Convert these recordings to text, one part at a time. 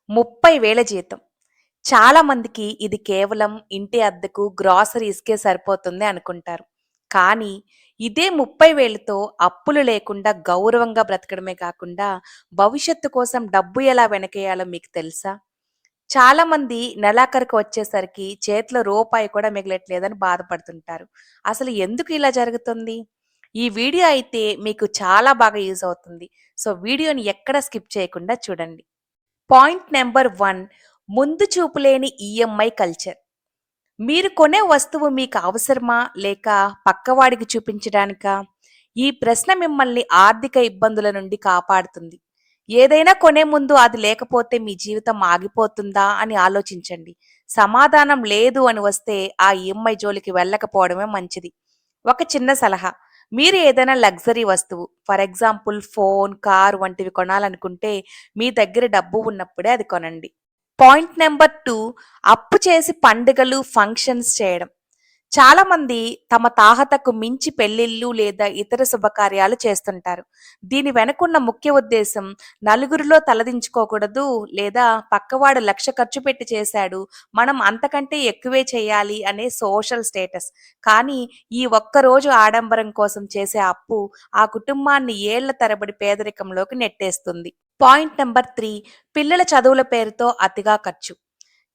30,000 జీతం. చాలా మందికి ఇది కేవలం ఇంటి అద్దెకు, గ్రాసరీస్‌కే సరిపోతుంది అనుకుంటారు. కానీ ఇదే 30,000తో అప్పులు లేకుండా గౌరవంగా బ్రతకడమే కాకుండా, భవిష్యత్తు కోసం డబ్బు ఎలా వెనకేయాలో మీకు తెలుసా? చాలామంది నెలాఖరుకు వచ్చేసరికి చేతిలో రూపాయి కూడా మిగలట్లేదని బాధపడుతుంటారు. అసలు ఎందుకు ఇలా జరుగుతుంది? ఈ వీడియో అయితే మీకు చాలా బాగా యూజ్ అవుతుంది. సో, వీడియోని ఎక్కడ స్కిప్ చేయకుండా చూడండి. పాయింట్ నంబర్ 1, ముందు చూపు లేని ఈఎంఐ కల్చర్. మీరు కొనే వస్తువు మీకు అవసరమా? లేక పక్కవాడికి చూపించడానికా? ఈ ప్రశ్న మిమ్మల్ని ఆర్థిక ఇబ్బందుల నుండి కాపాడుతుంది. ఏదైనా కొనే ముందు అది లేకపోతే మీ జీవితం ఆగిపోతుందా అని ఆలోచించండి. సమాధానం లేదు అని వస్తే ఆ ఈఎంఐ జోలికి వెళ్ళకపోవడమే మంచిది. ఒక చిన్న సలహా. మీరు ఏదైనా లగ్జరీ వస్తువు ఫర్ ఎగ్జాంపుల్ ఫోన్, కార్ వంటివి కొనాలనుకుంటే మీ దగ్గర డబ్బు ఉన్నప్పుడే అది కొనండి. పాయింట్ నంబర్ 2, అప్పు చేసి పండుగలు, ఫంక్షన్స్ చేయడం. చాలామంది తమ తాహతకు మించి పెళ్ళిళ్ళు లేదా ఇతర శుభకార్యాలు చేస్తుంటారు. దీని వెనకున్న ముఖ్య ఉద్దేశం నలుగురిలో తలదించుకోకూడదు లేదా పక్కవాడు 1,00,000 ఖర్చు పెట్టి చేశాడు, మనం అంతకంటే ఎక్కువే చేయాలి అనే సోషల్ స్టేటస్. కానీ ఈ ఒక్కరోజు ఆడంబరం కోసం చేసే అప్పు ఆ కుటుంబాన్ని ఏళ్ల తరబడి పేదరికంలోకి నెట్టేస్తుంది. పాయింట్ నంబర్ 3, పిల్లల చదువుల పేరుతో అతిగా ఖర్చు.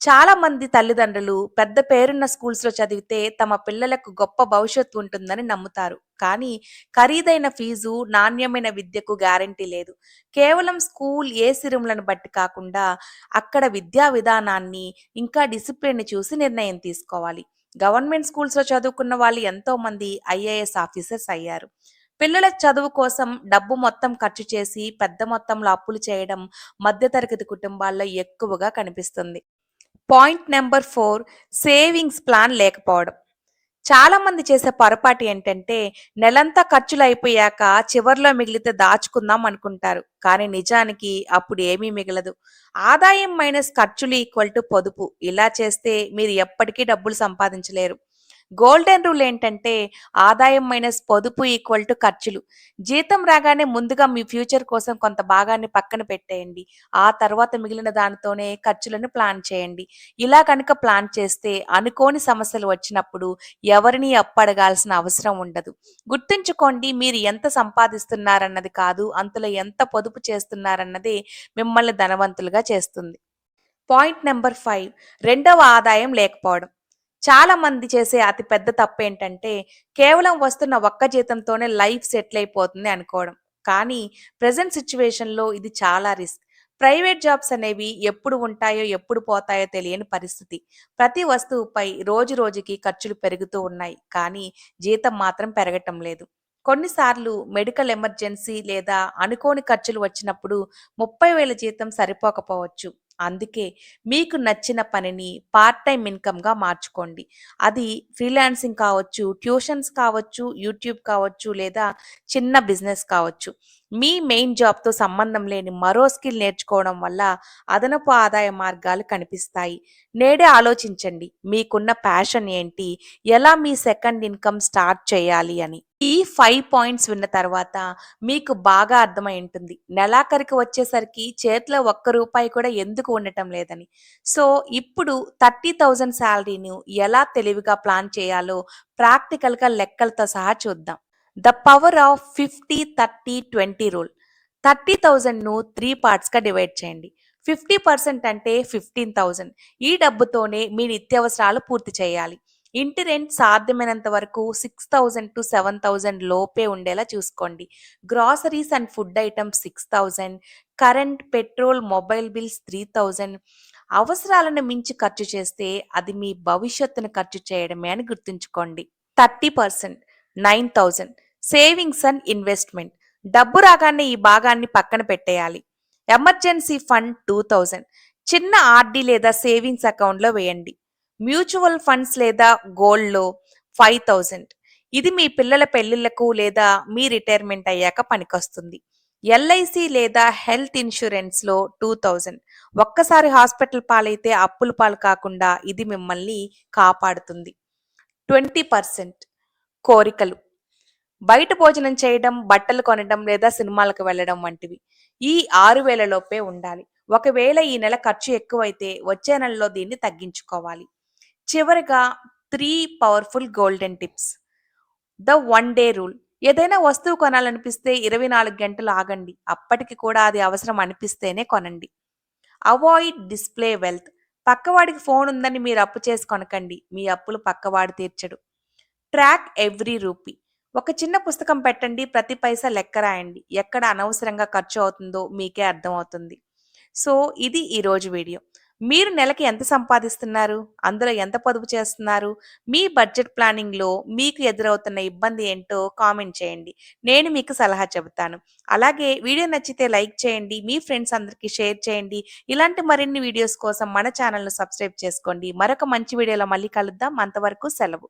చాలా మంది తల్లిదండ్రులు పెద్ద పేరున్న స్కూల్స్‌లో చదివితే తమ పిల్లలకు గొప్ప భవిష్యత్తు ఉంటుందని నమ్ముతారు. కానీ ఖరీదైన ఫీజు, నాణ్యమైన విద్యకు గ్యారంటీ లేదు. కేవలం స్కూల్ ఏసీ రూమ్‌లను బట్టి కాకుండా అక్కడ విద్యా విధానాన్ని, ఇంకా డిసిప్లిన్‌ని చూసి నిర్ణయం తీసుకోవాలి. గవర్నమెంట్ స్కూల్స్‌లో చదువుకున్న వాళ్ళు ఎంతోమంది ఐఏఎస్ ఆఫీసర్స్ అయ్యారు. పిల్లల చదువు కోసం డబ్బు మొత్తం ఖర్చు చేసి పెద్ద మొత్తంలో అప్పులు చేయడం మధ్యతరగతి కుటుంబాల్లో ఎక్కువగా కనిపిస్తుంది. పాయింట్ నంబర్ 4, సేవింగ్స్ ప్లాన్ లేకపోవడం. చాలా మంది చేసే పొరపాటు ఏంటంటే నెలంతా ఖర్చులు అయిపోయాక చివర్లో మిగిలితే దాచుకుందాం అనుకుంటారు. కానీ నిజానికి అప్పుడు ఏమీ మిగలదు. ఆదాయం మైనస్ ఖర్చులు ఈక్వల్ టు పొదుపు. ఇలా చేస్తే మీరు ఎప్పటికీ డబ్బులు సంపాదించలేరు. గోల్డెన్ రూల్ ఏంటంటే ఆదాయం మైనస్ పొదుపు ఈక్వల్ టు ఖర్చులు. జీతం రాగానే ముందుగా మీ ఫ్యూచర్ కోసం కొంత భాగాన్ని పక్కన పెట్టేయండి. ఆ తర్వాత మిగిలిన దానితోనే ఖర్చులను ప్లాన్ చేయండి. ఇలా కనుక ప్లాన్ చేస్తే అనుకోని సమస్యలు వచ్చినప్పుడు ఎవరిని అప్పడగాల్సిన అవసరం ఉండదు. గుర్తుంచుకోండి, మీరు ఎంత సంపాదిస్తున్నారన్నది కాదు, అంతలో ఎంత పొదుపు చేస్తున్నారన్నదే మిమ్మల్ని ధనవంతులుగా చేస్తుంది. పాయింట్ నంబర్ 5, రెండవ ఆదాయం లేకపోవడం. చాలా మంది చేసే అతి పెద్ద తప్పేంటంటే కేవలం వస్తున్న ఒక్క జీతంతోనే లైఫ్ సెటిల్ అయిపోతుంది అనుకోవడం. కానీ ప్రెజెంట్ సిచ్యువేషన్‌లో ఇది చాలా రిస్క్. ప్రైవేట్ జాబ్స్ అనేవి ఎప్పుడు ఉంటాయో, ఎప్పుడు పోతాయో తెలియని పరిస్థితి. ప్రతి వస్తువుపై రోజు రోజుకి ఖర్చులు పెరుగుతూ ఉన్నాయి. కానీ జీతం మాత్రం పెరగటం లేదు. కొన్నిసార్లు మెడికల్ ఎమర్జెన్సీ లేదా అనుకోని ఖర్చులు వచ్చినప్పుడు 30,000 జీతం సరిపోకపోవచ్చు. అందుకే మీకు నచ్చిన పనిని పార్ట్ టైమ్ ఇన్‌కమ్‌గా మార్చుకోండి. అది ఫ్రీలాన్సింగ్ కావచ్చు, ట్యూషన్స్ కావచ్చు, యూట్యూబ్ కావచ్చు లేదా చిన్న బిజినెస్ కావచ్చు. మీ మెయిన్ జాబ్‌తో సంబంధం లేని మరో స్కిల్ నేర్చుకోవడం వల్ల అదనపు ఆదాయ మార్గాలు కనిపిస్తాయి. నేడే ఆలోచించండి, మీకున్న ప్యాషన్ ఏంటి? ఎలా మీ సెకండ్ ఇన్‌కమ్ స్టార్ట్ చేయాలి అని. ఈ 5 పాయింట్స్ విన్న తర్వాత మీకు బాగా అర్థమై ఉంటుంది. నెలాఖరికి వచ్చేసరికి చేతిలో ఒక్క రూపాయి కూడా ఎందుకు ఉండటం లేదని. సో, ఇప్పుడు 30,000 సాలరీని ఎలా తెలివిగా ప్లాన్ చేయాలో ప్రాక్టికల్‌గా లెక్కలతో సహా చూద్దాం. The power of 50, 30, 20 rule. 30,000ను 3 పార్ట్స్‌గా డివైడ్ చేయండి. 50% అంటే 15,000. ఈ డబ్బుతోనే మీ నిత్యావసరాలు పూర్తి చేయాలి. ఇంటి రెంట్ సాధ్యమైనంత వరకు 6,000-7,000 లోపే ఉండేలా చూసుకోండి. Groceries and food items 6,000, current, petrol, mobile bills 3,000. అవసరాలను మించి ఖర్చు చేస్తే అది మీ భవిష్యత్తును ఖర్చు చేయడమే అని గుర్తుంచుకోండి. 30%, 9,000 సేవింగ్స్ అండ్ ఇన్వెస్ట్‌మెంట్. డబ్బు రాగానే ఈ భాగాన్ని పక్కన పెట్టేయాలి. ఎమర్జెన్సీ ఫండ్ 2,000 చిన్న ఆర్‌డి లేదా సేవింగ్స్ అకౌంట్‌లో వేయండి. మ్యూచువల్ ఫండ్స్ లేదా గోల్డ్‌లో 5,000. ఇది మీ పిల్లల పెళ్ళిళ్ళకు లేదా మీ రిటైర్మెంట్ అయ్యాక పనికొస్తుంది. ఎల్ఐసి లేదా హెల్త్ ఇన్స్యూరెన్స్‌లో 2,000. ఒక్కసారి హాస్పిటల్ పాలైతే అప్పుల పాలు కాకుండా ఇది మిమ్మల్ని కాపాడుతుంది. 20% కోరికలు. బయట భోజనం చేయడం, బట్టలు కొనడం లేదా సినిమాలకు వెళ్ళడం వంటివి. ఈ 6,000 లోపే ఉండాలి. ఒకవేళ ఈ నెల ఖర్చు ఎక్కువైతే వచ్చే నెలలో దీన్ని తగ్గించుకోవాలి. చివరగా 3 powerful golden tips. The one day rule. ఏదైనా వస్తువు కొనాలనిపిస్తే 24 గంటలు ఆగండి. అప్పటికి కూడా అది అవసరం అనిపిస్తేనే కొనండి. Avoid display wealth. పక్కవాడికి ఫోన్ ఉందని మీరు అప్పు చేసి కొనకండి. మీ అప్పులు పక్కవాడు తీర్చడు. Track every rupee. ఒక చిన్న పుస్తకం పెట్టండి. ప్రతి పైసా లెక్క రాయండి. ఎక్కడ అనవసరంగా ఖర్చు అవుతుందో మీకే అర్థమవుతుంది. సో, ఇది ఈరోజు వీడియో. మీరు నెలకి ఎంత సంపాదిస్తున్నారు? అందులో ఎంత పొదుపు చేస్తున్నారు? మీ బడ్జెట్ ప్లానింగ్‌లో మీకు ఎదురవుతున్న ఇబ్బంది ఏంటో కామెంట్ చేయండి. నేను మీకు సలహా చెబుతాను. అలాగే వీడియో నచ్చితే లైక్ చేయండి. మీ ఫ్రెండ్స్ అందరికీ షేర్ చేయండి. ఇలాంటి మరిన్ని వీడియోస్ కోసం మన ఛానెల్‌ను సబ్స్క్రైబ్ చేసుకోండి. మరొక మంచి వీడియోలో మళ్ళీ కలుద్దాం. అంతవరకు సెలవు.